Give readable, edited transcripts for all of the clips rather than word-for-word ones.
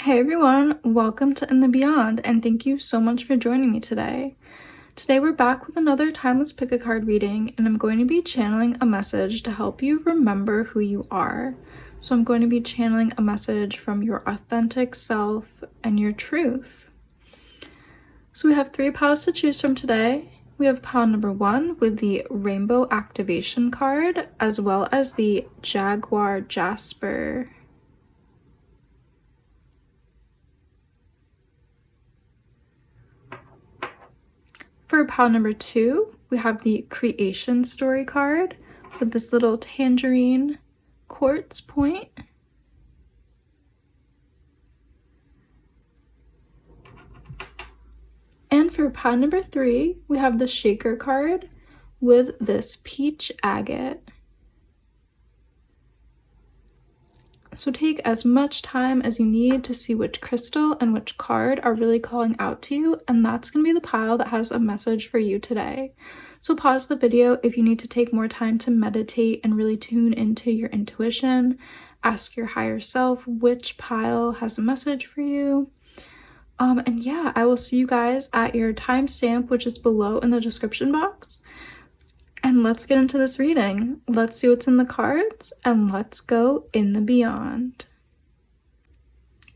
Hey everyone, welcome to In the Beyond, and thank you so much for joining me today. Today we're back with another timeless pick a card reading, and I'm going to be channeling a message to help you remember who you are. So I'm going to be channeling a message from your authentic self and your truth. So we have 3 piles to choose from today. We have pile number 1 with the Rainbow Activation card, as well as the Jaguar Jasper. For pile number 2, we have the Creation Story card with this little tangerine quartz point. And for pile number 3, we have the Shaker card with this peach agate. So take as much time as you need to see which crystal and which card are really calling out to you, and that's going to be the pile that has a message for you today. So pause the video if you need to take more time to meditate and really tune into your intuition. Ask your higher self which pile has a message for you. And yeah, I will see you guys at your timestamp, which is below in the description box. And let's get into this reading. Let's see what's in the cards, and let's go in the beyond.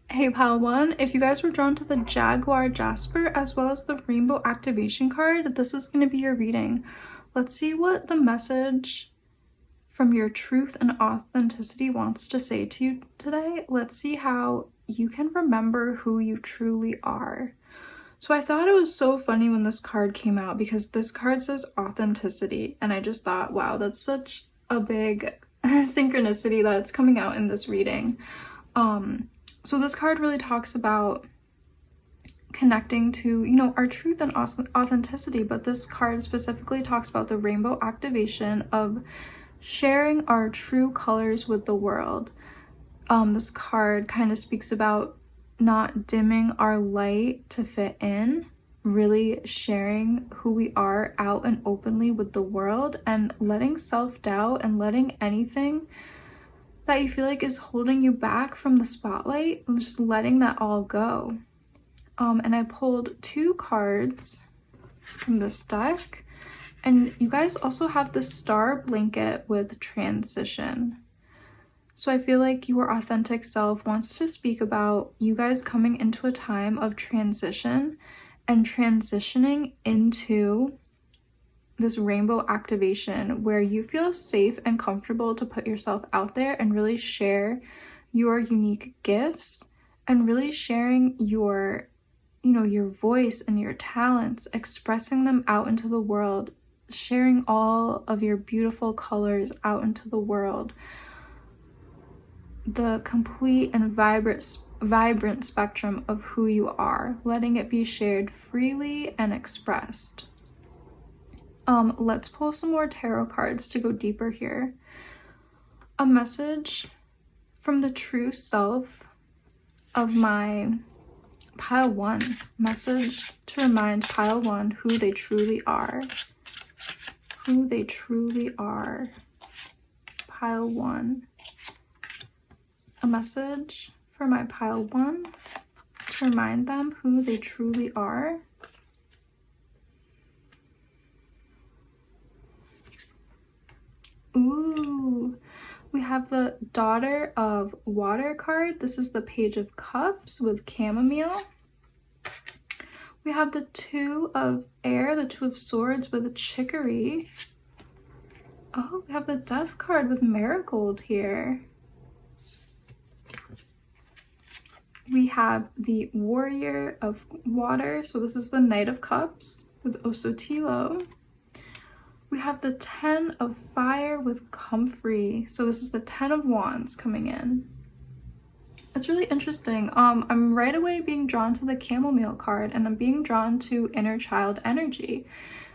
Hey pile 1, if you guys were drawn to the Jaguar Jasper as well as the Rainbow Activation card, this is going to be your reading. Let's see what the message from your truth and authenticity wants to say to you today. Let's see how you can remember who you truly are. So I thought it was so funny when this card came out because this card says authenticity, and I just thought, wow, that's such a big synchronicity that's coming out in this reading. So this card really talks about connecting to, our truth and authenticity, but this card specifically talks about the rainbow activation of sharing our true colors with the world. This card kind of speaks about not dimming our light to fit in, really sharing who we are out and openly with the world, and letting self-doubt and letting anything that you feel like is holding you back from the spotlight, and just letting that all go. And I pulled 2 cards from this deck, and you guys also have the Star Blanket with Transition. So I feel like your authentic self wants to speak about you guys coming into a time of transition and transitioning into this rainbow activation where you feel safe and comfortable to put yourself out there and really share your unique gifts and really sharing your voice and your talents, expressing them out into the world, sharing all of your beautiful colors out into the world. The complete and vibrant spectrum of who you are, letting it be shared freely and expressed. Let's pull some more tarot cards to go deeper here. A message from the true self of my pile 1. Message to remind pile 1 who they truly are. Who they truly are. Pile 1. A message for my pile 1 to remind them who they truly are. Ooh, we have the Daughter of Water card. This is the Page of Cups with chamomile. We have the 2 of Air, the 2 of Swords with chicory. Oh, we have the Death card with marigold here. We have the Warrior of Water, so this is the Knight of Cups with Osotilo. We have the 10 of Fire with Comfrey, so this is the 10 of Wands coming in. It's really interesting. I'm right away being drawn to the chamomile card, and I'm being drawn to inner child energy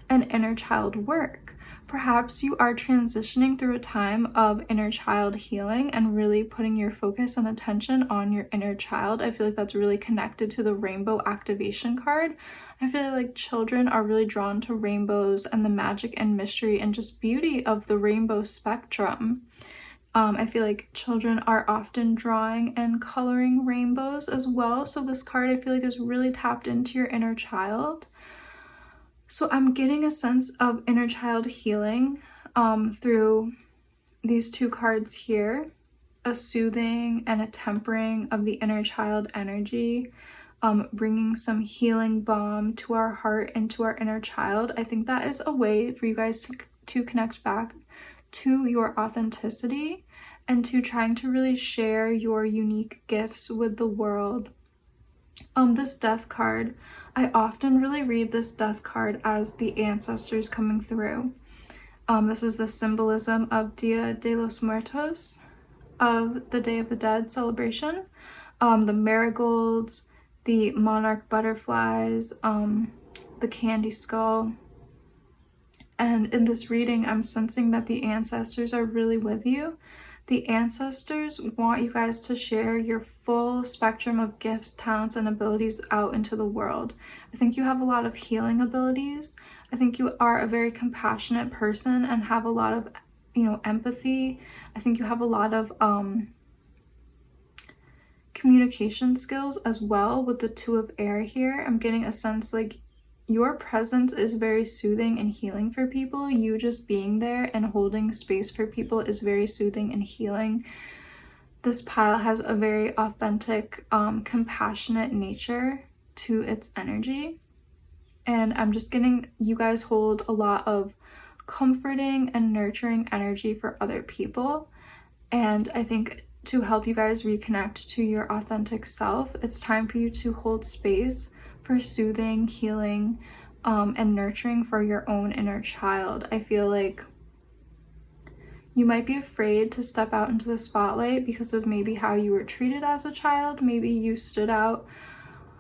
and inner child work. Perhaps you are transitioning through a time of inner child healing and really putting your focus and attention on your inner child. I feel like that's really connected to the rainbow activation card. I feel like children are really drawn to rainbows and the magic and mystery and just beauty of the rainbow spectrum. I feel like children are often drawing and coloring rainbows as well. So this card, I feel like, is really tapped into your inner child. So I'm getting a sense of inner child healing through these two cards here, a soothing and a tempering of the inner child energy, bringing some healing balm to our heart and to our inner child. I think that is a way for you guys to connect back to your authenticity and to trying to really share your unique gifts with the world. This death card, I often really read this death card as the ancestors coming through. This is the symbolism of Dia de los Muertos, of the Day of the Dead celebration. The marigolds, the monarch butterflies, the candy skull. And in this reading, I'm sensing that the ancestors are really with you. The ancestors want you guys to share your full spectrum of gifts, talents, and abilities out into the world. I think you have a lot of healing abilities. I think you are a very compassionate person and have a lot of, empathy. I think you have a lot of communication skills as well with the Two of Air here. I'm getting a sense like your presence is very soothing and healing for people. You just being there and holding space for people is very soothing and healing. This pile has a very authentic, compassionate nature to its energy. And I'm just getting you guys hold a lot of comforting and nurturing energy for other people. And I think to help you guys reconnect to your authentic self, it's time for you to hold space for soothing, healing, and nurturing for your own inner child. I feel like you might be afraid to step out into the spotlight because of maybe how you were treated as a child. Maybe you stood out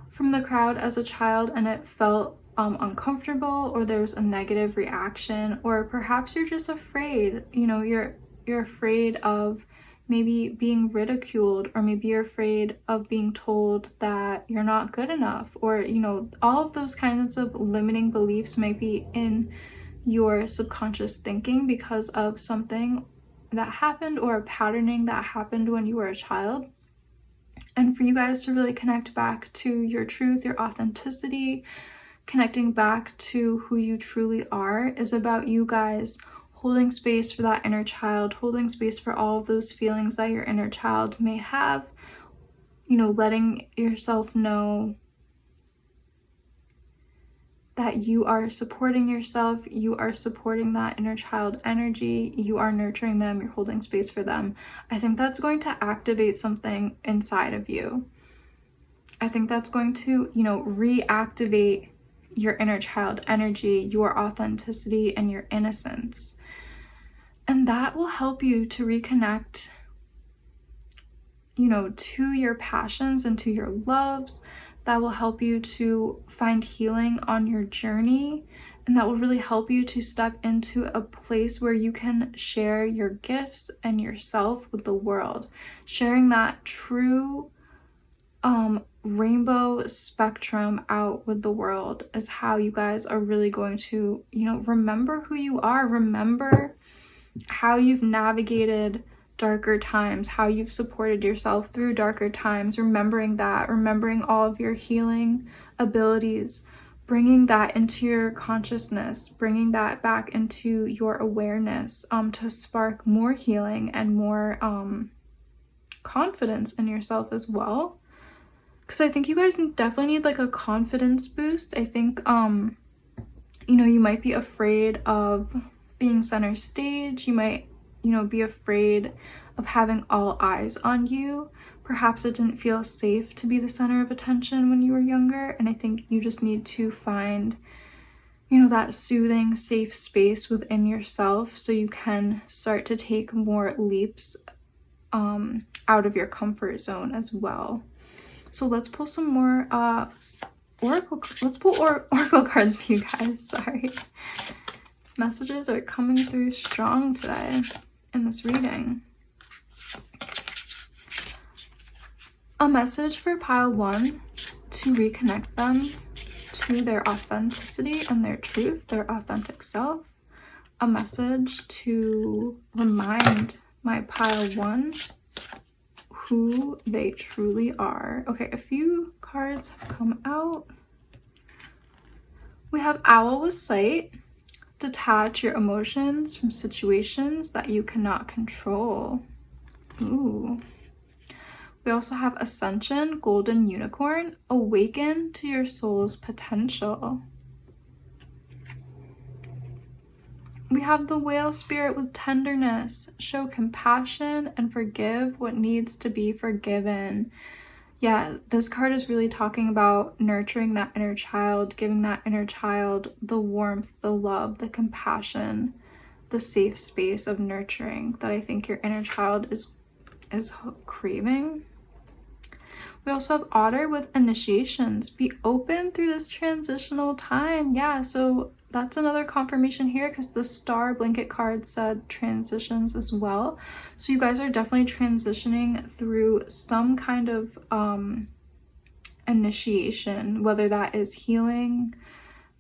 from the crowd as a child and it felt uncomfortable, or there was a negative reaction, or perhaps you're just afraid. You're afraid of maybe being ridiculed, or maybe you're afraid of being told that you're not good enough, or all of those kinds of limiting beliefs might be in your subconscious thinking because of something that happened or a patterning that happened when you were a child. And for you guys to really connect back to your truth, your authenticity, connecting back to who you truly are is about you guys holding space for that inner child, holding space for all of those feelings that your inner child may have, letting yourself know that you are supporting yourself, you are supporting that inner child energy, you are nurturing them, you're holding space for them. I think that's going to activate something inside of you. I think that's going to, reactivate your inner child energy, your authenticity, and your innocence. And that will help you to reconnect, to your passions and to your loves. That will help you to find healing on your journey. And that will really help you to step into a place where you can share your gifts and yourself with the world. Sharing that true rainbow spectrum out with the world is how you guys are really going to, remember who you are. Remember how you've navigated darker times, how you've supported yourself through darker times, remembering all of your healing abilities, bringing that into your consciousness, bringing that back into your awareness, to spark more healing and more confidence in yourself as well. Because I think you guys definitely need like a confidence boost. I think you might be afraid of being center stage. You might be afraid of having all eyes on you. Perhaps it didn't feel safe to be the center of attention when you were younger, and I think you just need to find that soothing, safe space within yourself so you can start to take more leaps out of your comfort zone as well. So let's pull some more oracle cards for you guys. Sorry, messages are coming through strong today in this reading. A message for pile 1 to reconnect them to their authenticity and their truth, their authentic self. A message to remind my pile 1 who they truly are. Okay, a few cards have come out. We have Owl with Sight. Detach your emotions from situations that you cannot control. Ooh. We also have Ascension, Golden Unicorn. Awaken to your soul's potential. We have the Whale Spirit with Tenderness. Show compassion and forgive what needs to be forgiven. Yeah, this card is really talking about nurturing that inner child, giving that inner child the warmth, the love, the compassion, the safe space of nurturing that I think your inner child is craving. We also have Otter with Initiations. Be open through this transitional time. Yeah, so that's another confirmation here because the Star Blanket card said transitions as well. So you guys are definitely transitioning through some kind of initiation, whether that is healing,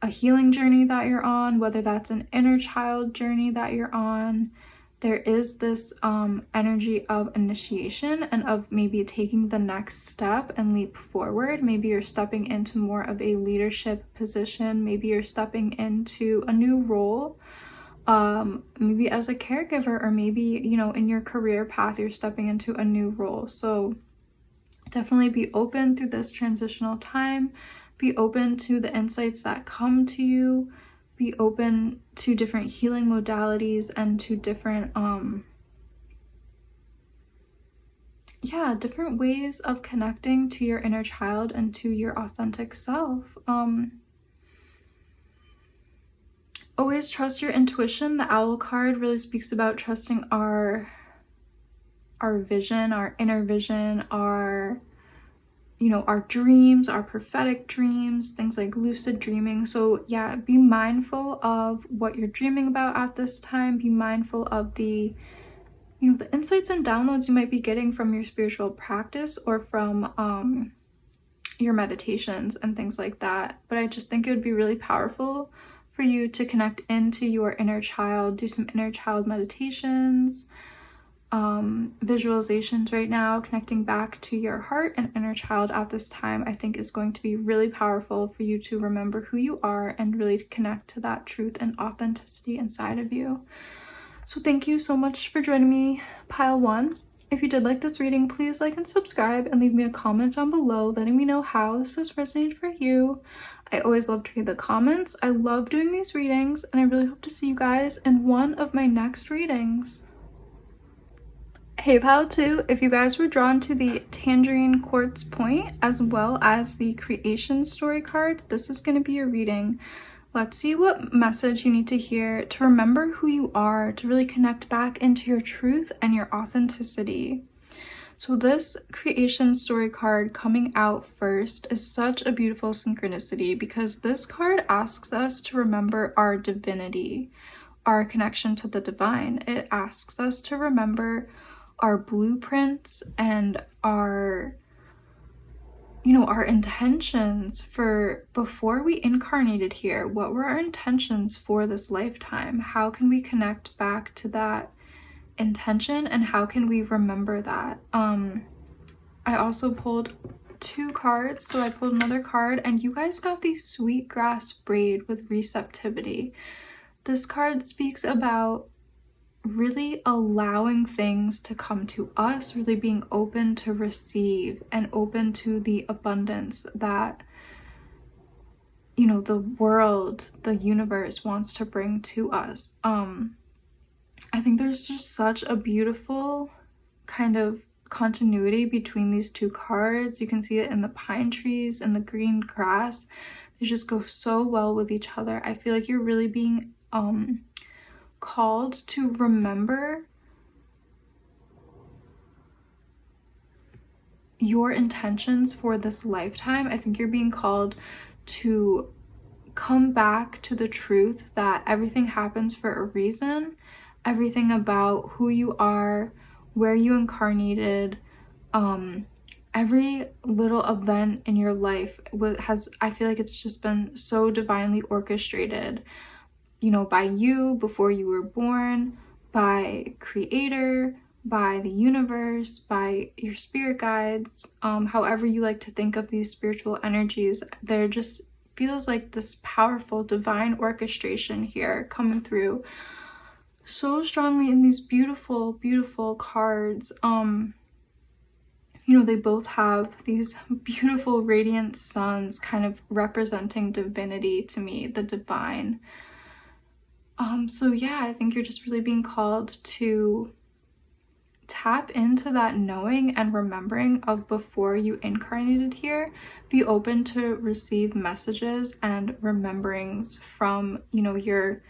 a healing journey that you're on, whether that's an inner child journey that you're on. There is this energy of initiation and of maybe taking the next step and leap forward. Maybe you're stepping into more of a leadership position. Maybe you're stepping into a new role, maybe as a caregiver, or maybe, you know, in your career path, you're stepping into a new role. So definitely be open through this transitional time. Be open to the insights that come to you. Be open to different healing modalities and to different different ways of connecting to your inner child and to your authentic self. Always trust your intuition. The Owl card really speaks about trusting our vision, our inner vision, our dreams, our prophetic dreams, things like lucid dreaming. So yeah, be mindful of what you're dreaming about at this time. Be mindful of the insights and downloads you might be getting from your spiritual practice or from your meditations and things like that. But I just think it would be really powerful for you to connect into your inner child, do some inner child meditations, visualizations right now, connecting back to your heart and inner child at this time. I think is going to be really powerful for you to remember who you are and really to connect to that truth and authenticity inside of you. So thank you so much for joining me, pile 1. If you did like this reading, please like and subscribe and leave me a comment down below letting me know how this has resonated for you. I always love to read the comments. I love doing these readings, and I really hope to see you guys in one of my next readings. Hey pile 2, if you guys were drawn to the Tangerine Quartz Point as well as the Creation Story card, this is going to be your reading. Let's see what message you need to hear to remember who you are, to really connect back into your truth and your authenticity. So this Creation Story card coming out first is such a beautiful synchronicity because this card asks us to remember our divinity, our connection to the divine. It asks us to remember our blueprints and our intentions for before we incarnated here. What were our intentions for this lifetime? How can we connect back to that intention and how can we remember that? I also pulled 2 cards, so I pulled another card, and you guys got the Sweetgrass Braid with Receptivity. This card speaks about really allowing things to come to us, really being open to receive and open to the abundance that the world, the universe wants to bring to us. I think there's just such a beautiful kind of continuity between these 2 cards. You can see it in the pine trees and the green grass. They just go so well with each other. I feel like you're really being called to remember your intentions for this lifetime. I think you're being called to come back to the truth that everything happens for a reason. Everything about who you are, where you incarnated, every little event in your life I feel like it's just been so divinely orchestrated, by you before you were born, by Creator, by the universe, by your spirit guides, however you like to think of these spiritual energies. There just feels like this powerful divine orchestration here coming through so strongly in these beautiful, beautiful cards. You know, they both have these beautiful radiant suns kind of representing divinity to me, the divine. So yeah, I think you're just really being called to tap into that knowing and remembering of before you incarnated here. Be open to receive messages and rememberings from, you know, your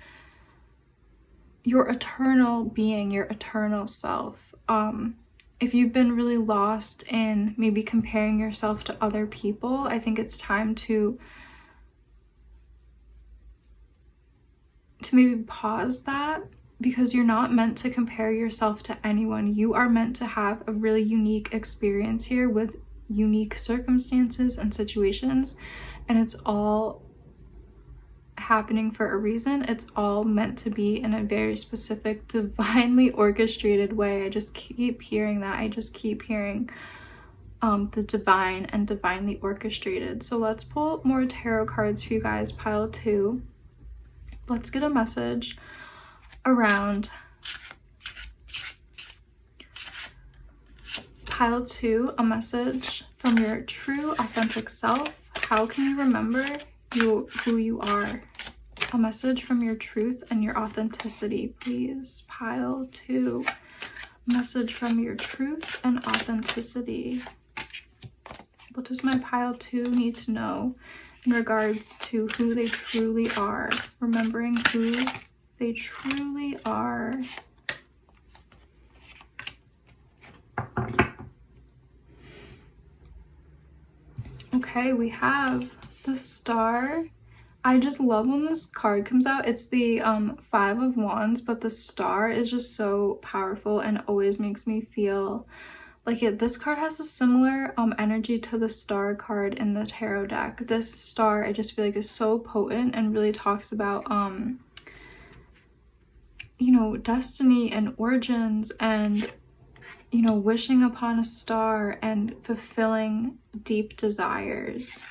eternal being, your eternal self. If you've been really lost in maybe comparing yourself to other people, I think it's time to maybe pause that, because you're not meant to compare yourself to anyone. You are meant to have a really unique experience here with unique circumstances and situations, and it's all happening for a reason. It's all meant to be in a very specific, divinely orchestrated way. I just keep hearing that. I just keep hearing the divine and divinely orchestrated. So let's pull more tarot cards for you guys, pile 2. Let's get a message around pile 2, a message from your true authentic self. How can you remember who you are? A message from your truth and your authenticity, please. Pile 2, message from your truth and authenticity. What does my pile 2 need to know in regards to who they truly are? Remembering who they truly are. Okay, we have the Star. I just love when this card comes out. It's the 5 of Wands, but the Star is just so powerful and always makes me feel like it. This card has a similar energy to the Star card in the tarot deck. This Star, I just feel like, is so potent and really talks about you know, destiny and origins, and, you know, wishing upon a star and fulfilling deep desires.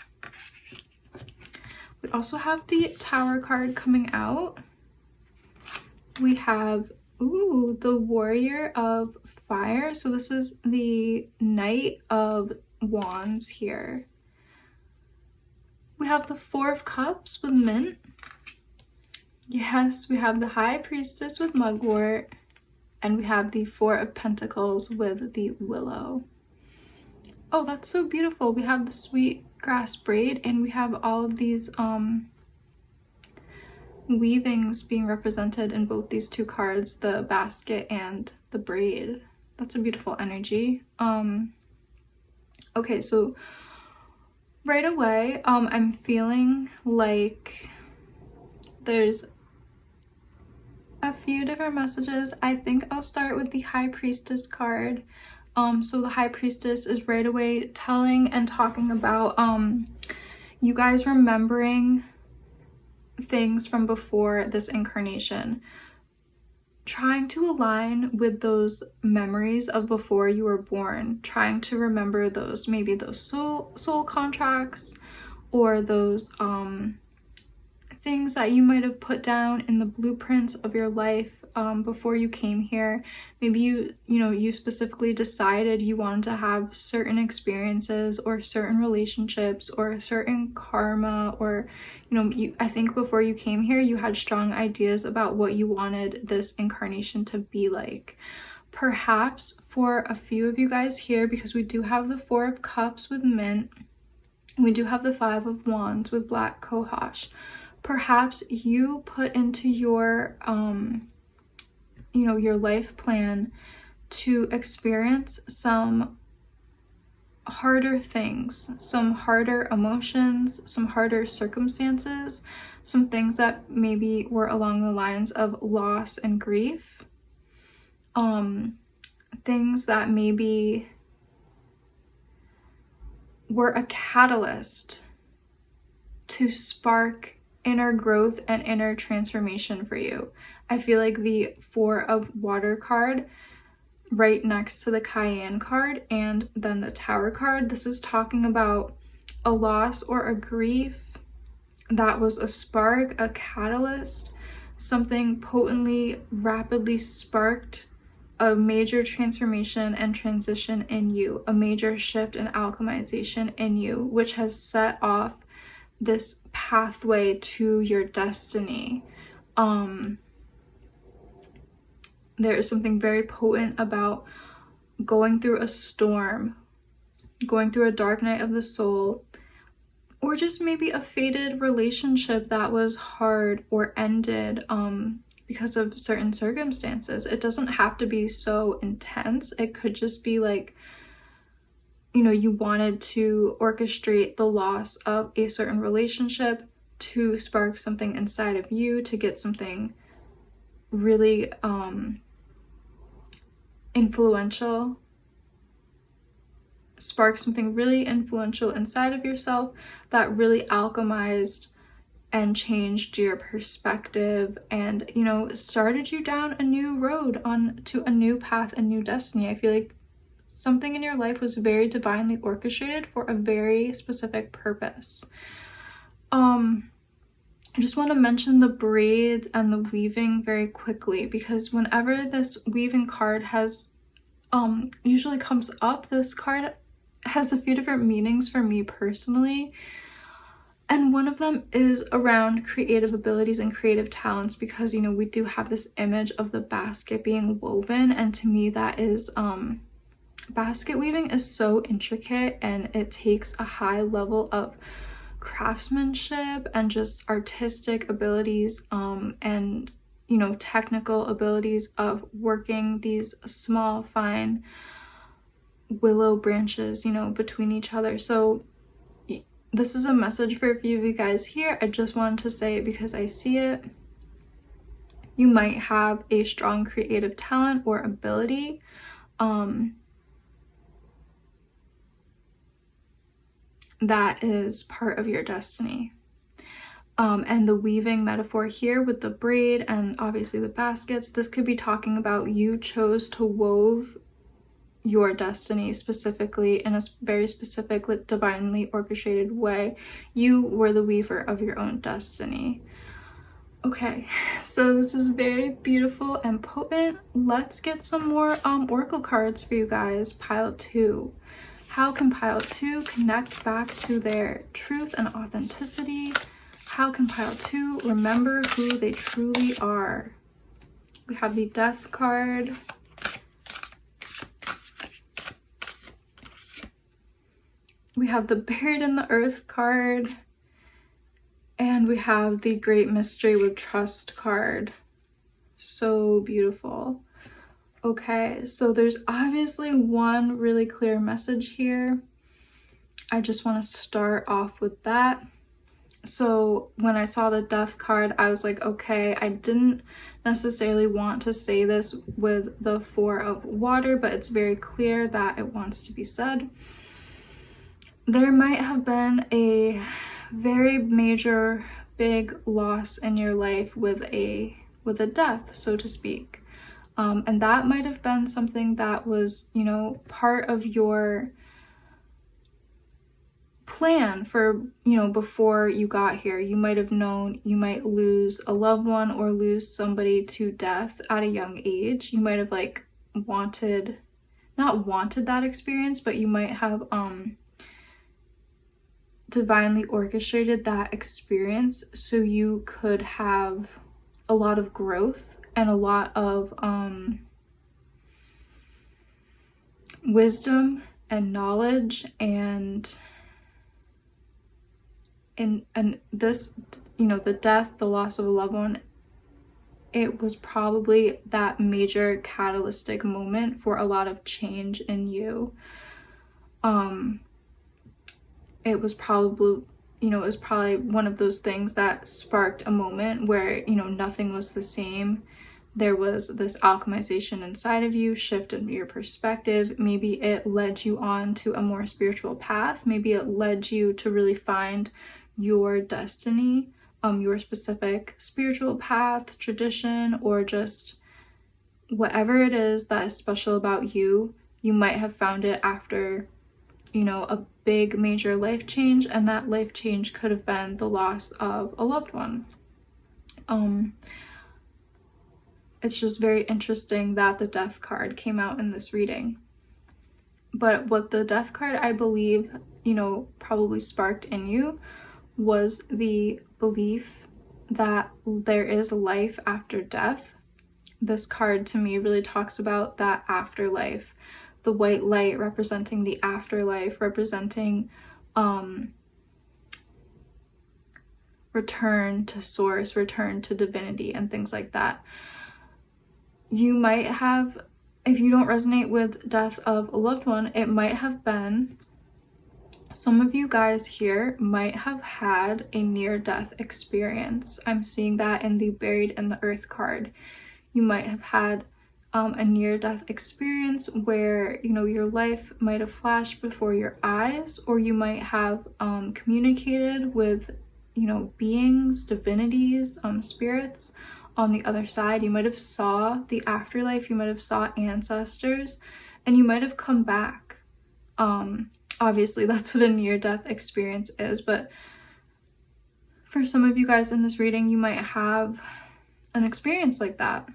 We also have the Tower card coming out. We have, ooh, the Warrior of Fire. So this is the Knight of Wands here. We have the 4 of Cups with Mint. Yes, we have the High Priestess with Mugwort. And we have the 4 of Pentacles with the Willow. Oh, that's so beautiful. We have the sweet grass braid, and we have all of these weavings being represented in both these 2 cards, the basket and the braid. That's a beautiful energy. Okay, so right away, I'm feeling like there's a few different messages. I think I'll start with the High Priestess card. So the High Priestess is right away telling and talking about you guys remembering things from before this incarnation, trying to align with those memories of before you were born, trying to remember those, maybe those soul contracts, or those things that you might have put down in the blueprints of your life before you came here. Maybe you specifically decided you wanted to have certain experiences or certain relationships or certain karma, or I think before you came here you had strong ideas about what you wanted this incarnation to be like. Perhaps for a few of you guys here, because we do have the 4 of Cups with Mint, we do have the 5 of Wands with Black Cohosh. Perhaps you put into your your life plan to experience some harder things, some harder emotions, some harder circumstances, some things that maybe were along the lines of loss and grief, things that maybe were a catalyst to spark inner growth and inner transformation for you. I feel like the 4 of Water card right next to the Cayenne card and then the Tower card. This is talking about a loss or a grief that was a spark, a catalyst, something potently, rapidly sparked a major transformation and transition in you, a major shift and alchemization in you, which has set off this pathway to your destiny. There is something very potent about going through a storm, going through a dark night of the soul, or just maybe a fated relationship that was hard or ended because of certain circumstances. It doesn't have to be so intense. It could just be like, you know, you wanted to orchestrate the loss of a certain relationship to spark something inside of you, to get something really influential, spark something really influential inside of yourself that really alchemized and changed your perspective and, you know, started you down a new road on to a new path, a new destiny. I feel like something in your life was very divinely orchestrated for a very specific purpose. I just want to mention the braids and the weaving very quickly, because whenever this weaving card has usually comes up, this card has a few different meanings for me personally. And one of them is around creative abilities and creative talents, because, you know, we do have this image of the basket being woven, and to me that is basket weaving is so intricate, and it takes a high level of craftsmanship and just artistic abilities and, you know, technical abilities of working these small fine willow branches, you know, between each other. So this is a message for a few of you guys here. I just wanted to say it because I see it. You might have a strong creative talent or ability that is part of your destiny. And the weaving metaphor here with the braid and obviously the baskets, this could be talking about you chose to wove your destiny specifically in a very specific, divinely orchestrated way. You were the weaver of your own destiny. Okay, so this is very beautiful and potent. Let's get some more oracle cards for you guys. Pile 2. How can pile 2 connect back to their truth and authenticity? How can pile 2 remember who they truly are? We have the Death card. We have the Buried in the Earth card. And we have the Great Mystery with Trust card. So beautiful. Okay, so there's obviously one really clear message here. I just want to start off with that. So when I saw the Death card, I was like, okay, I didn't necessarily want to say this with the Four of Water, but it's very clear that it wants to be said. There might have been a very major, big loss in your life with a death, so to speak. And that might have been something that was, you know, part of your plan for, you know, before you got here. You might have known you might lose a loved one or lose somebody to death at a young age. You might have like not wanted that experience, but you might have divinely orchestrated that experience so you could have a lot of growth and a lot of wisdom and knowledge, and this, you know, the death, the loss of a loved one, it was probably that major catalytic moment for a lot of change in you. It was probably, you know, it was probably one of those things that sparked a moment where, you know, nothing was the same. There was this alchemization inside of you, shifted your perspective. Maybe it led you on to a more spiritual path. Maybe it led you to really find your destiny, your specific spiritual path, tradition, or just whatever it is that is special about you, you might have found it after, you know, a big major life change, and that life change could have been the loss of a loved one. It's just very interesting that the death card came out in this reading. But what the death card, I believe, you know, probably sparked in you was the belief that there is life after death. This card to me really talks about that afterlife, the white light representing the afterlife, representing return to source, return to divinity, and things like that. You might have, if you don't resonate with death of a loved one, it might have been, some of you guys here might have had a near-death experience. I'm seeing that in the buried in the earth card. You might have had a near-death experience where, you know, your life might have flashed before your eyes, or you might have communicated with, you know, beings, divinities, spirits on the other side. You might have saw the afterlife, you might have saw ancestors, and you might have come back. Obviously that's what a near-death experience is, but for some of you guys in this reading, you might have an experience like that.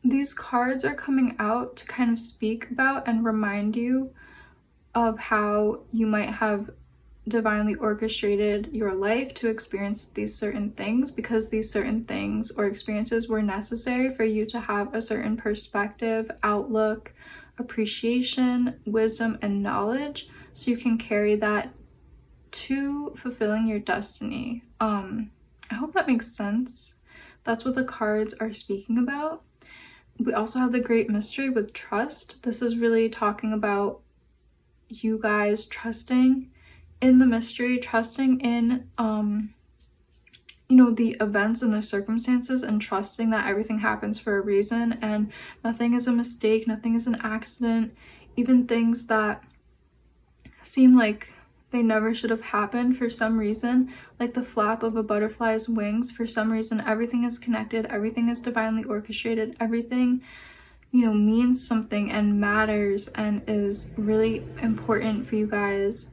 These cards are coming out to kind of speak about and remind you of how you might have divinely orchestrated your life to experience these certain things, because these certain things or experiences were necessary for you to have a certain perspective, outlook, appreciation, wisdom, and knowledge, so you can carry that to fulfilling your destiny. I hope that makes sense. That's what the cards are speaking about. We also have the Great Mystery with trust. This is really talking about you guys trusting in the mystery, trusting in you know, the events and the circumstances, and trusting that everything happens for a reason and nothing is a mistake, nothing is an accident. Even things that seem like they never should have happened, for some reason, like the flap of a butterfly's wings, for some reason everything is connected, everything is divinely orchestrated, everything, you know, means something and matters and is really important for you guys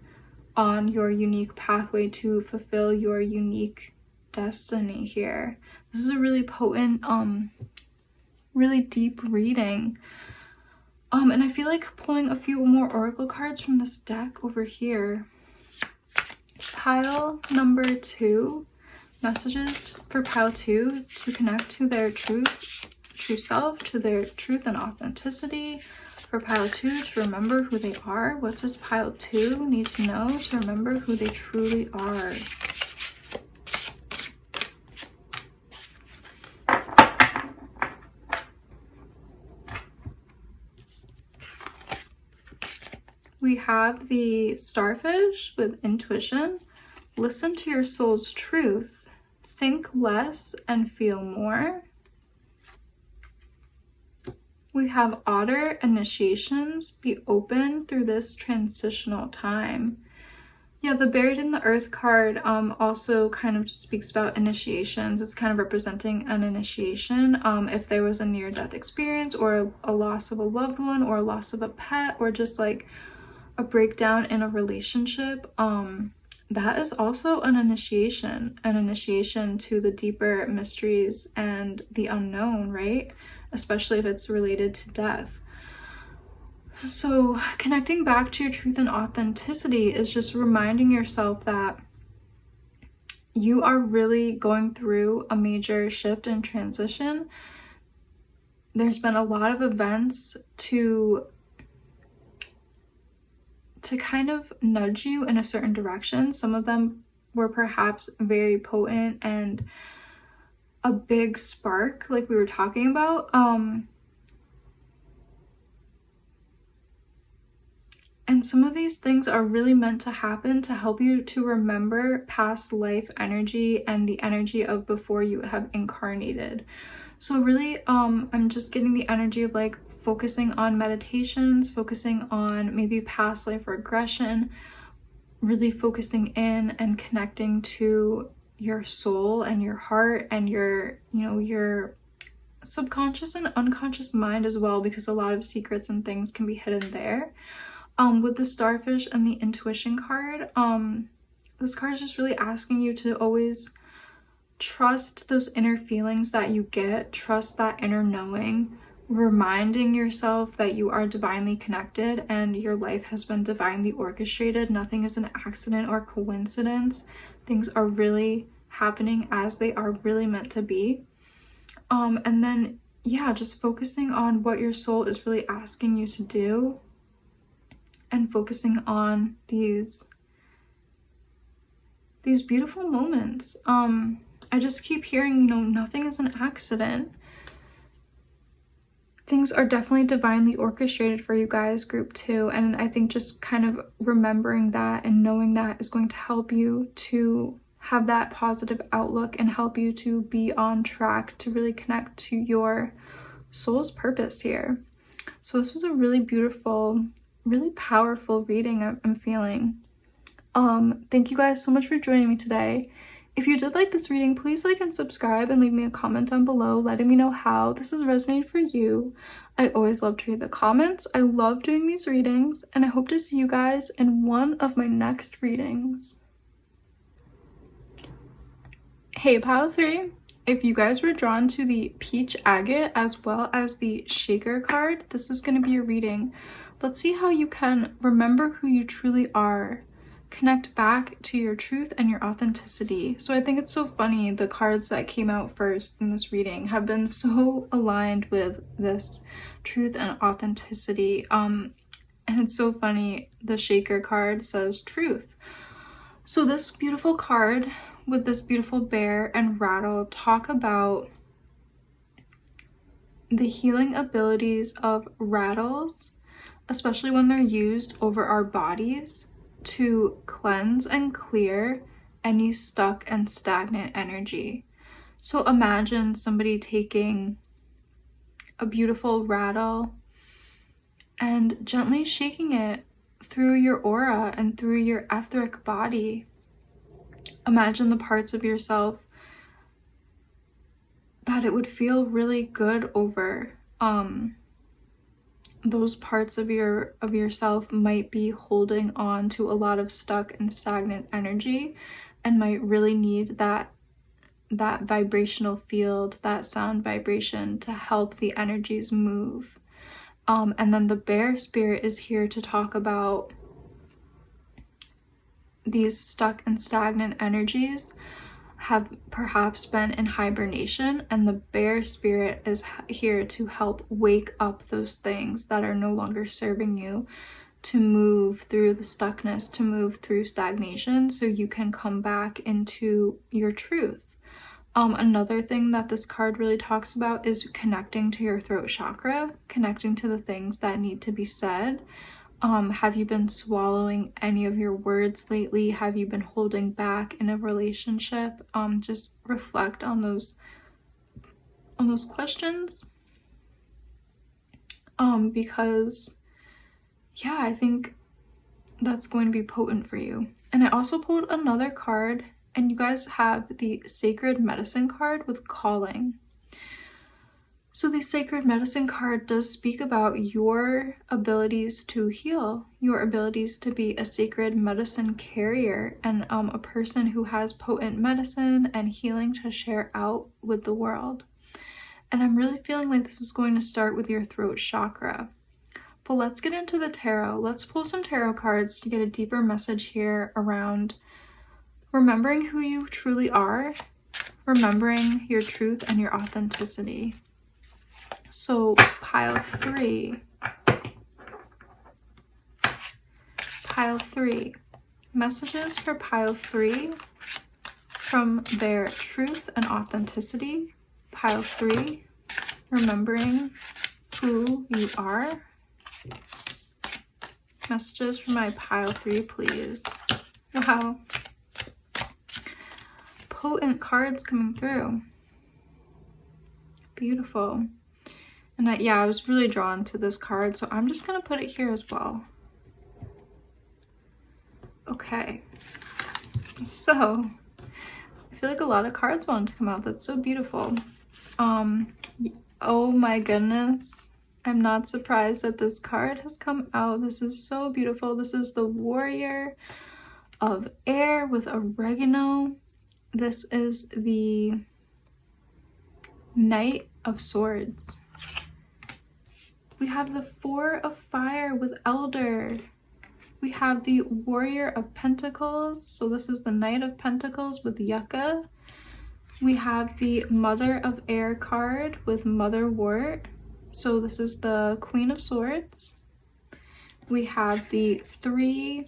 on your unique pathway to fulfill your unique destiny here. This is a really potent, really deep reading. And I feel like pulling a few more oracle cards from this deck over here. Pile number 2, messages for pile 2 to connect to their true self, to their truth and authenticity. For pile 2 to remember who they are. What does pile 2 need to know to remember who they truly are? We have the starfish with intuition. Listen to your soul's truth. Think less and feel more. We have otter, initiations. Be open through this transitional time. Yeah, the buried in the earth card also kind of just speaks about initiations. It's kind of representing an initiation. If there was a near-death experience, or a loss of a loved one, or a loss of a pet, or just like a breakdown in a relationship, that is also an initiation to the deeper mysteries and the unknown, right? Especially if it's related to death. So connecting back to your truth and authenticity is just reminding yourself that you are really going through a major shift and transition. There's been a lot of events to kind of nudge you in a certain direction. Some of them were perhaps very potent and a big spark, like we were talking about. And some of these things are really meant to happen to help you to remember past life energy and the energy of before you have incarnated. So really, I'm just getting the energy of like focusing on meditations, focusing on maybe past life regression, really focusing in and connecting to your soul and your heart and your, you know, your subconscious and unconscious mind as well, because a lot of secrets and things can be hidden there. With the starfish and the intuition card, this card is just really asking you to always trust those inner feelings that you get, trust that inner knowing, reminding yourself that you are divinely connected and your life has been divinely orchestrated. Nothing is an accident or coincidence. Things are really happening as they are really meant to be. And then, yeah, just focusing on what your soul is really asking you to do and focusing on these beautiful moments. I just keep hearing, you know, nothing is an accident. Things are definitely divinely orchestrated for you guys, group 2, and I think just kind of remembering that and knowing that is going to help you to have that positive outlook and help you to be on track to really connect to your soul's purpose here. So this was a really beautiful, really powerful reading I'm feeling. Thank you guys so much for joining me today. If you did like this reading, please like and subscribe and leave me a comment down below letting me know how this has resonated for you. I always love to read the comments. I love doing these readings, and I hope to see you guys in one of my next readings. Hey pile 3, if you guys were drawn to the peach agate as well as the shaker card, this is going to be your reading. Let's see how you can remember who you truly are, connect back to your truth and your authenticity. So I think it's so funny, the cards that came out first in this reading have been so aligned with this truth and authenticity. And it's so funny, the shaker card says truth. So this beautiful card with this beautiful bear and rattle talk about the healing abilities of rattles, especially when they're used over our bodies, to cleanse and clear any stuck and stagnant energy. So imagine somebody taking a beautiful rattle and gently shaking it through your aura and through your etheric body. Imagine the parts of yourself that it would feel really good over. Those parts of yourself might be holding on to a lot of stuck and stagnant energy and might really need that vibrational field, that sound vibration to help the energies move. And then the bear spirit is here to talk about these stuck and stagnant energies have perhaps been in hibernation, and the bear spirit is here to help wake up those things that are no longer serving you, to move through the stuckness, to move through stagnation, so you can come back into your truth. Another thing that this card really talks about is connecting to your throat chakra, connecting to the things that need to be said. Have you been swallowing any of your words lately? Have you been holding back in a relationship? Just reflect on those questions. Because yeah, I think that's going to be potent for you. And I also pulled another card, and you guys have the Sacred Medicine card with calling. So the Sacred Medicine card does speak about your abilities to heal, your abilities to be a sacred medicine carrier, and a person who has potent medicine and healing to share out with the world. And I'm really feeling like this is going to start with your throat chakra. But let's get into the tarot. Let's pull some tarot cards to get a deeper message here around remembering who you truly are, remembering your truth and your authenticity. So pile 3. Pile 3. Messages for pile 3 from their truth and authenticity. Pile 3. Remembering who you are. Messages for my pile 3, please. Wow. Potent cards coming through. Beautiful. And I was really drawn to this card, so I'm just gonna put it here as well. Okay, so I feel like a lot of cards want to come out. That's so beautiful. Oh my goodness, I'm not surprised that this card has come out. This is so beautiful. This is the Warrior of Air with oregano. This is the Knight of Swords. We have the Four of Fire with Elder. We have the Warrior of Pentacles. So this is the Knight of Pentacles with Yucca. We have the Mother of Air card with Motherwort. So this is the Queen of Swords. We have the Three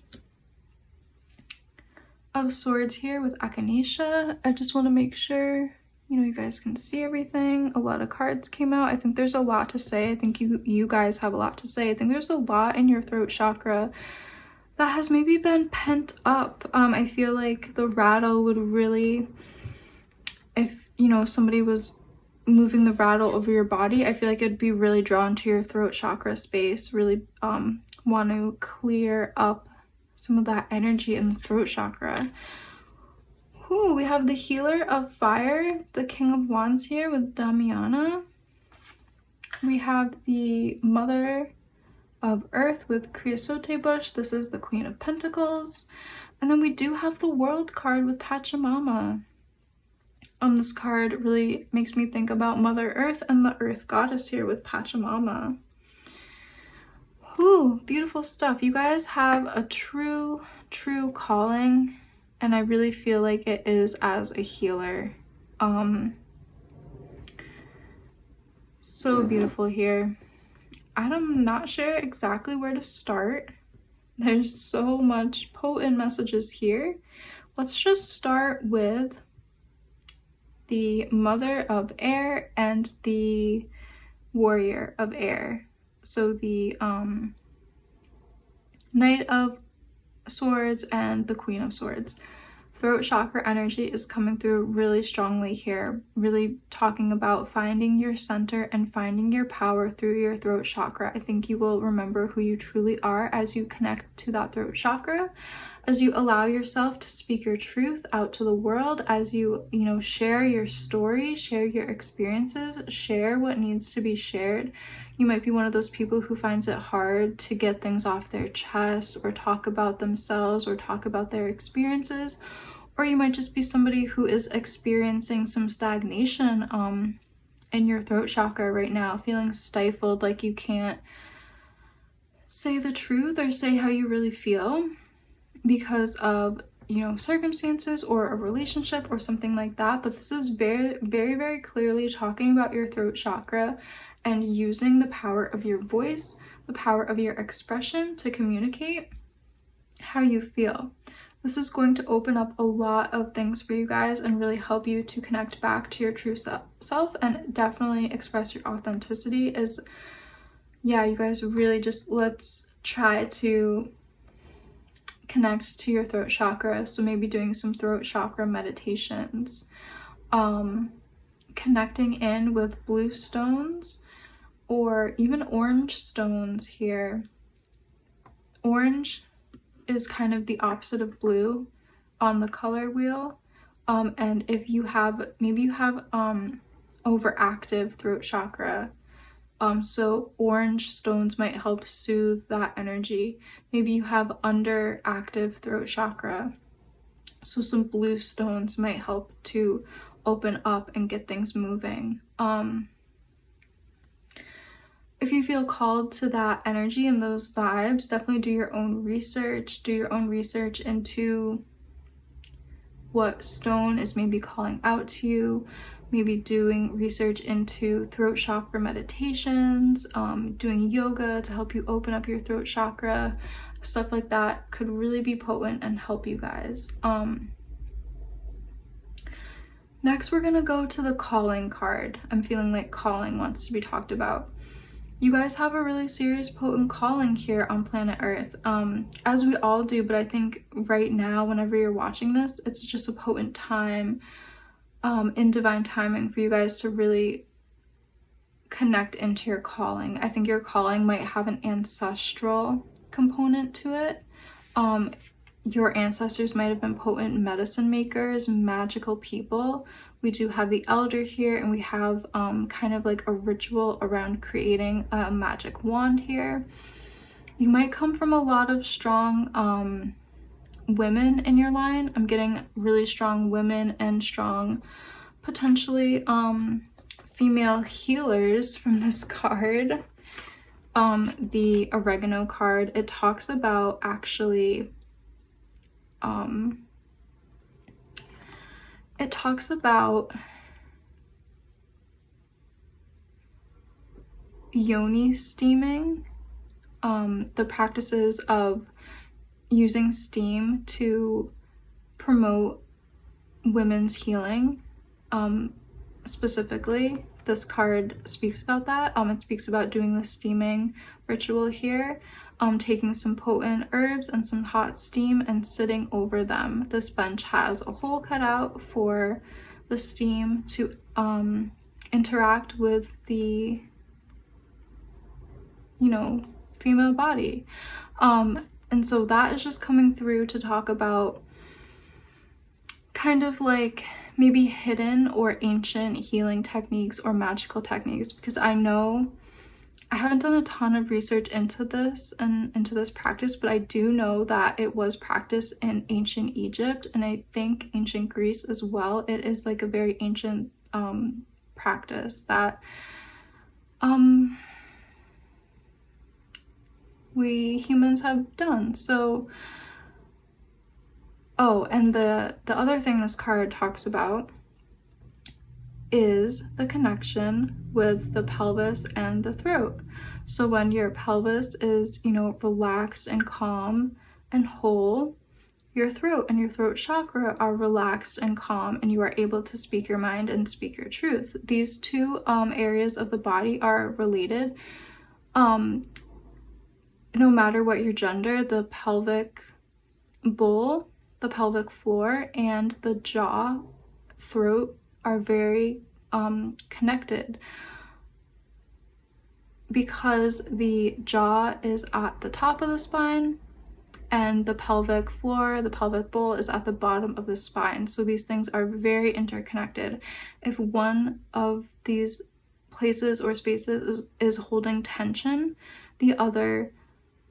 of Swords here with Echinacea. I just want to make sure, you know, you guys can see everything. A lot of cards came out. I think there's a lot to say. I think you guys have a lot to say. I think there's a lot in your throat chakra that has maybe been pent up. I feel like the rattle would really, if, you know, somebody was moving the rattle over your body, I feel like it'd be really drawn to your throat chakra space, really want to clear up some of that energy in the throat chakra. Ooh, we have the Healer of Fire, the King of Wands here with Damiana. We have the Mother of Earth with Creosote Bush. This is the Queen of Pentacles. And then we do have the World card with Pachamama. This card really makes me think about Mother Earth and the Earth Goddess here with Pachamama. Ooh, beautiful stuff. You guys have a true calling, and I really feel like it is as a healer. So beautiful here. I'm not sure exactly where to start. There's so much potent messages here. Let's just start with the Mother of Air and the Warrior of Air. So the Knight of Swords and the Queen of Swords. Throat chakra energy is coming through really strongly here, really talking about finding your center and finding your power through your throat chakra. I think you will remember who you truly are as you connect to that throat chakra, as you allow yourself to speak your truth out to the world, as you share your story, share your experiences, share what needs to be shared. You might be one of those people who finds it hard to get things off their chest or talk about themselves or talk about their experiences. Or you might just be somebody who is experiencing some stagnation in your throat chakra right now, feeling stifled, like you can't say the truth or say how you really feel because of circumstances or a relationship or something like that. But this is very, very, very clearly talking about your throat chakra and using the power of your voice, the power of your expression to communicate how you feel. This is going to open up a lot of things for you guys and really help you to connect back to your true self and definitely express your authenticity. You guys really just, let's try to connect to your throat chakra. So maybe doing some throat chakra meditations, connecting in with blue stones or even orange stones here. Orange is kind of the opposite of blue on the color wheel, and if you have overactive throat chakra, so orange stones might help soothe that energy. Maybe you have underactive throat chakra, so some blue stones might help to open up and get things moving. If you feel called to that energy and those vibes, definitely do your own research. Do your own research into what stone is maybe calling out to you. Maybe doing research into throat chakra meditations, doing yoga to help you open up your throat chakra. Stuff like that could really be potent and help you guys. Next, we're gonna go to the calling card. I'm feeling like calling wants to be talked about. You guys have a really serious, potent calling here on planet Earth, as we all do, but I think right now, whenever you're watching this, it's just a potent time in divine timing for you guys to really connect into your calling. I think your calling might have an ancestral component to it. Your ancestors might have been potent medicine makers, magical people. We do have the elder here, and we have kind of like a ritual around creating a magic wand here. You might come from a lot of strong women in your line. I'm getting really strong women and strong, potentially female healers from this card. The oregano card, it talks about actually it talks about yoni steaming, the practices of using steam to promote women's healing. Specifically, this card speaks about that. It speaks about doing the steaming ritual here, taking some potent herbs and some hot steam and sitting over them. This bench has a hole cut out for the steam to interact with the, you know, female body. And so that is just coming through to talk about kind of like maybe hidden or ancient healing techniques or magical techniques, because I know I haven't done a ton of research into this and into this practice, but I do know that it was practiced in ancient Egypt, and I think ancient Greece as well. It is like a very ancient practice that we humans have done. So and the other thing this card talks about is the connection with the pelvis and the throat. So when your pelvis is, you know, relaxed and calm and whole, your throat and your throat chakra are relaxed and calm, and you are able to speak your mind and speak your truth. These two areas of the body are related. No matter what your gender, the pelvic bowl, the pelvic floor, and the jaw, throat are very connected, because the jaw is at the top of the spine and the pelvic floor, the pelvic bowl, is at the bottom of the spine. So these things are very interconnected. If one of these places or spaces is holding tension, the other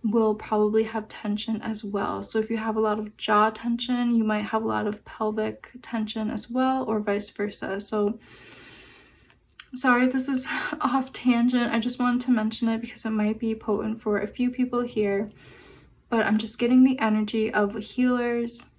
will probably have tension as well. So if you have a lot of jaw tension, you might have a lot of pelvic tension as well, or vice versa. So sorry if this is off tangent. I just wanted to mention it because it might be potent for a few people here, but I'm just getting the energy of healers,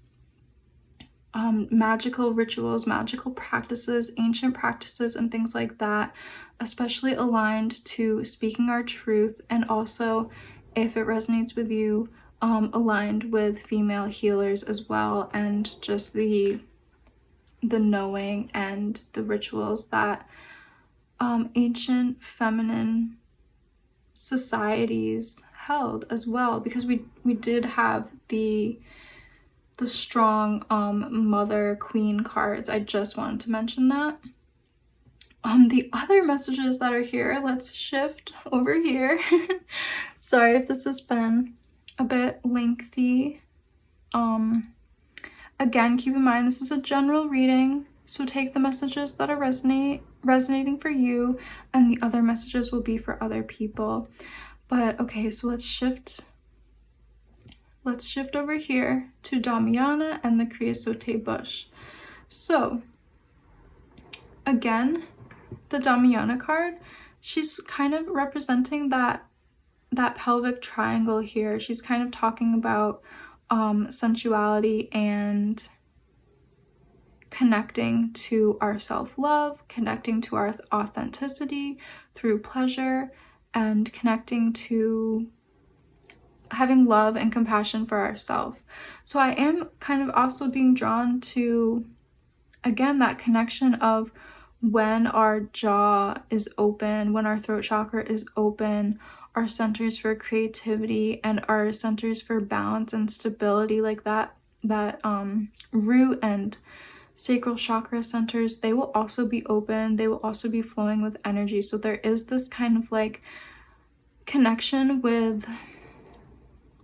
magical rituals, magical practices, ancient practices, and things like that, especially aligned to speaking our truth, and also, if it resonates with you, aligned with female healers as well, and just the knowing and the rituals that ancient feminine societies held as well, because we did have the strong mother queen cards. I just wanted to mention that. The other messages that are here, let's shift over here. Sorry if this has been a bit lengthy. Again, keep in mind this is a general reading, so take the messages that are resonating for you, and the other messages will be for other people. But okay, so let's shift over here to Damiana and the creosote bush. So again, the Damiana card, she's kind of representing that pelvic triangle here. She's kind of talking about sensuality and connecting to our self-love, connecting to our authenticity through pleasure, and connecting to having love and compassion for ourselves. So I am kind of also being drawn to, again, that connection of when our jaw is open, when our throat chakra is open, our centers for creativity and our centers for balance and stability, like that root and sacral chakra centers, they will also be open. They will also be flowing with energy. So there is this kind of like connection with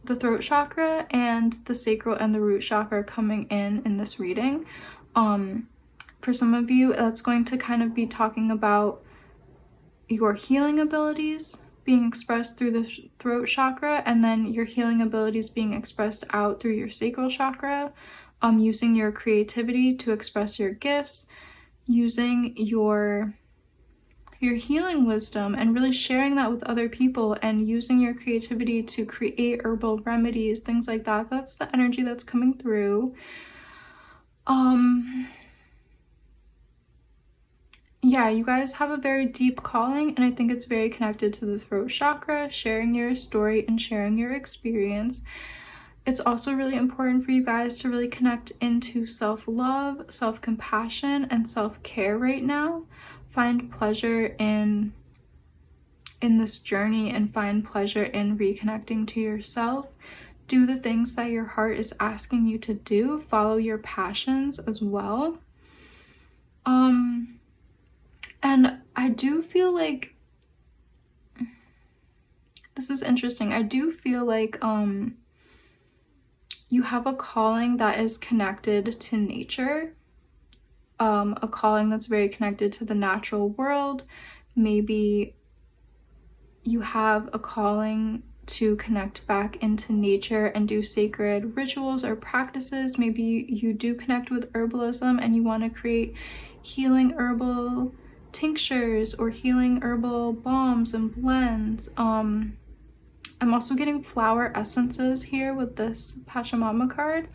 the throat chakra and the sacral and the root chakra coming in this reading. For some of you, that's going to kind of be talking about your healing abilities being expressed through the throat chakra, and then your healing abilities being expressed out through your sacral chakra, using your creativity to express your gifts, using your healing wisdom and really sharing that with other people, and using your creativity to create herbal remedies, things like that. That's the energy that's coming through. Yeah, you guys have a very deep calling, and I think it's very connected to the throat chakra, sharing your story and sharing your experience. It's also really important for you guys to really connect into self-love, self-compassion, and self-care right now. Find pleasure in this journey and find pleasure in reconnecting to yourself. Do the things that your heart is asking you to do. Follow your passions as well. And I do feel like this is interesting. I do feel like you have a calling that is connected to nature, a calling that's very connected to the natural world. Maybe you have a calling to connect back into nature and do sacred rituals or practices. Maybe you do connect with herbalism and you want to create healing herbal tinctures or healing herbal balms and blends. I'm also getting flower essences here with this Pachamama card.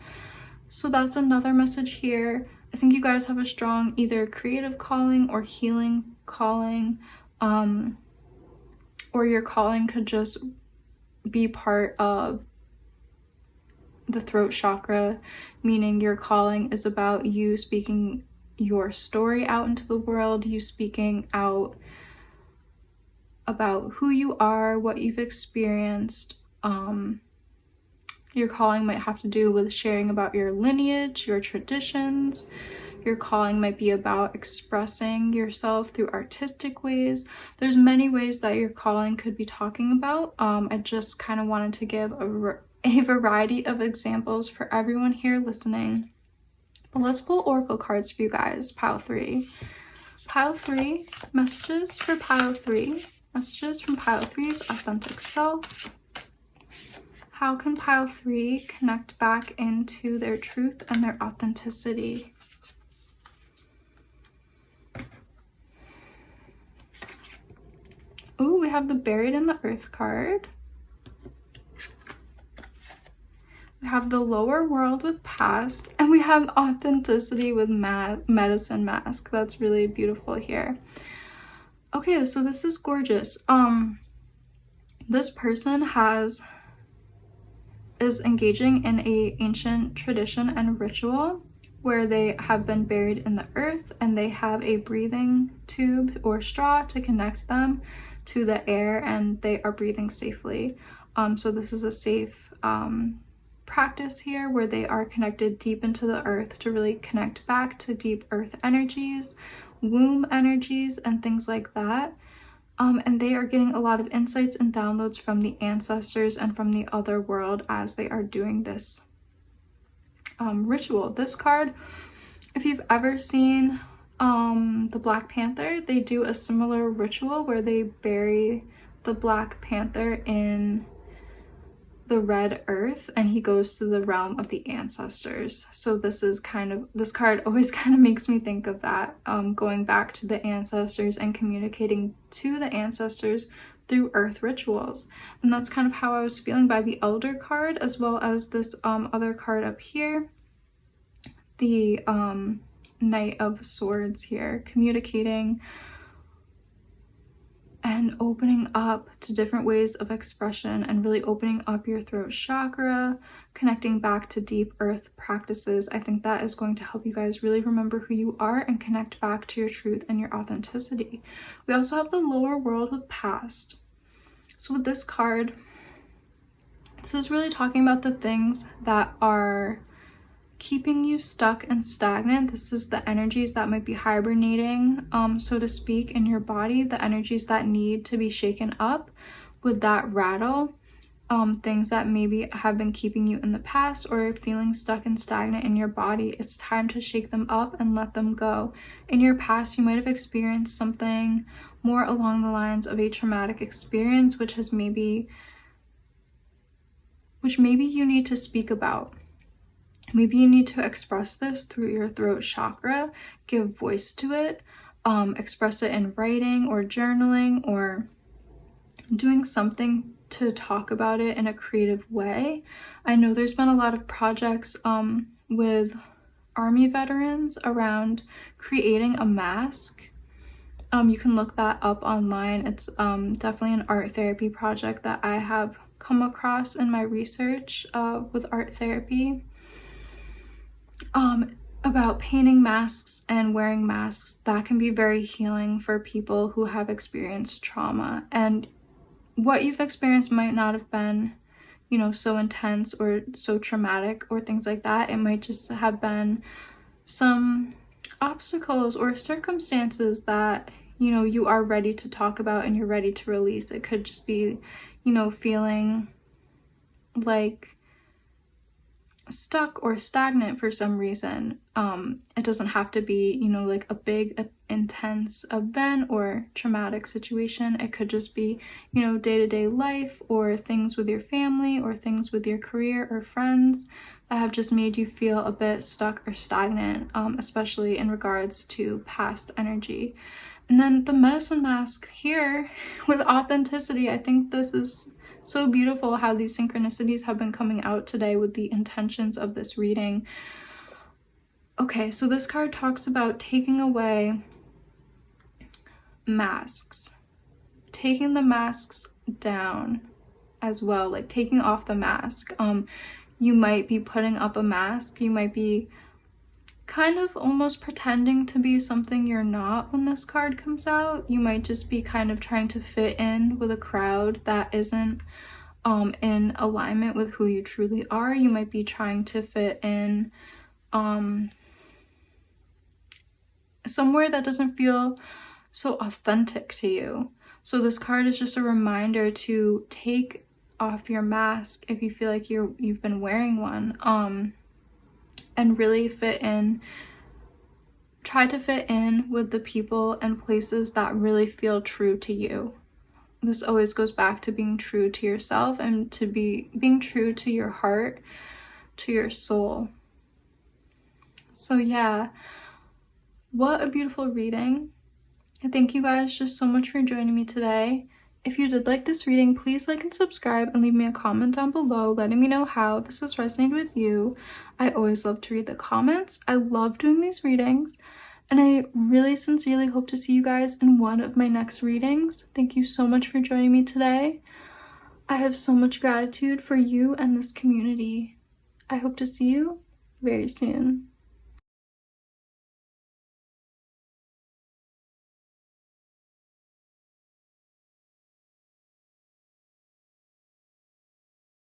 So that's another message here. I think you guys have a strong either creative calling or healing calling, or your calling could just be part of the throat chakra, meaning your calling is about you speaking your story out into the world, you speaking out about who you are, what you've experienced. Your calling might have to do with sharing about your lineage, your traditions. Your calling might be about expressing yourself through artistic ways. There's many ways that your calling could be talking about. I just kind of wanted to give a variety of examples for everyone here listening. But let's pull oracle cards for you guys. Pile 3. Pile 3, messages for pile 3. Messages from pile 3's authentic self. How can pile 3 connect back into their truth and their authenticity? Ooh, we have the buried in the earth card. We have the lower world with past, and we have authenticity with medicine mask. That's really beautiful here. Okay, so this is gorgeous. This person is engaging in a ancient tradition and ritual where they have been buried in the earth, and they have a breathing tube or straw to connect them to the air, and they are breathing safely. So this is a safe practice here where they are connected deep into the earth to really connect back to deep earth energies, womb energies, and things like that. And they are getting a lot of insights and downloads from the ancestors and from the other world as they are doing this ritual. This card, if you've ever seen the Black Panther, they do a similar ritual where they bury the Black Panther in the red earth and he goes to the realm of the ancestors. So this card always kind of makes me think of that, going back to the ancestors and communicating to the ancestors through earth rituals. And that's kind of how I was feeling by the Elder card, as well as this other card up here, the Knight of Swords here, communicating and opening up to different ways of expression and really opening up your throat chakra, connecting back to deep earth practices. I think that is going to help you guys really remember who you are and connect back to your truth and your authenticity. We also have the lower world with past. So with this card, this is really talking about the things that are keeping you stuck and stagnant. This is the energies that might be hibernating, so to speak, in your body, the energies that need to be shaken up with that rattle. Things that maybe have been keeping you in the past or feeling stuck and stagnant in your body. It's time to shake them up and let them go. In your past, you might have experienced something more along the lines of a traumatic experience, which maybe you need to speak about. Maybe you need to express this through your throat chakra, give voice to it, express it in writing or journaling or doing something to talk about it in a creative way. I know there's been a lot of projects with Army veterans around creating a mask. You can look that up online. It's definitely an art therapy project that I have come across in my research with art therapy. About painting masks and wearing masks, that can be very healing for people who have experienced trauma. And what you've experienced might not have been, you know, so intense or so traumatic or things like that. It might just have been some obstacles or circumstances that, you know, you are ready to talk about and you're ready to release. It could just be, you know, feeling like stuck or stagnant for some reason. It doesn't have to be, you know, like a big intense event or traumatic situation. It could just be, you know, day-to-day life or things with your family or things with your career or friends that have just made you feel a bit stuck or stagnant, especially in regards to past energy. And then the medicine mask here with authenticity. I think this is so beautiful how these synchronicities have been coming out today with the intentions of this reading. Okay, so this card talks about taking away masks, taking the masks down as well, like taking off the mask. You might be putting up a mask. You might be kind of almost pretending to be something you're not when this card comes out. You might just be kind of trying to fit in with a crowd that isn't in alignment with who you truly are. You might be trying to fit in somewhere that doesn't feel so authentic to you. So this card is just a reminder to take off your mask if you feel like you've been wearing one, and really fit in. Try to fit in with the people and places that really feel true to you. This always goes back to being true to yourself and to being true to your heart, to your soul. So yeah, what a beautiful reading. Thank you guys just so much for joining me today. If you did like this reading, please like and subscribe and leave me a comment down below letting me know how this has resonated with you. I always love to read the comments. I love doing these readings, and I really sincerely hope to see you guys in one of my next readings. Thank you so much for joining me today. I have so much gratitude for you and this community. I hope to see you very soon.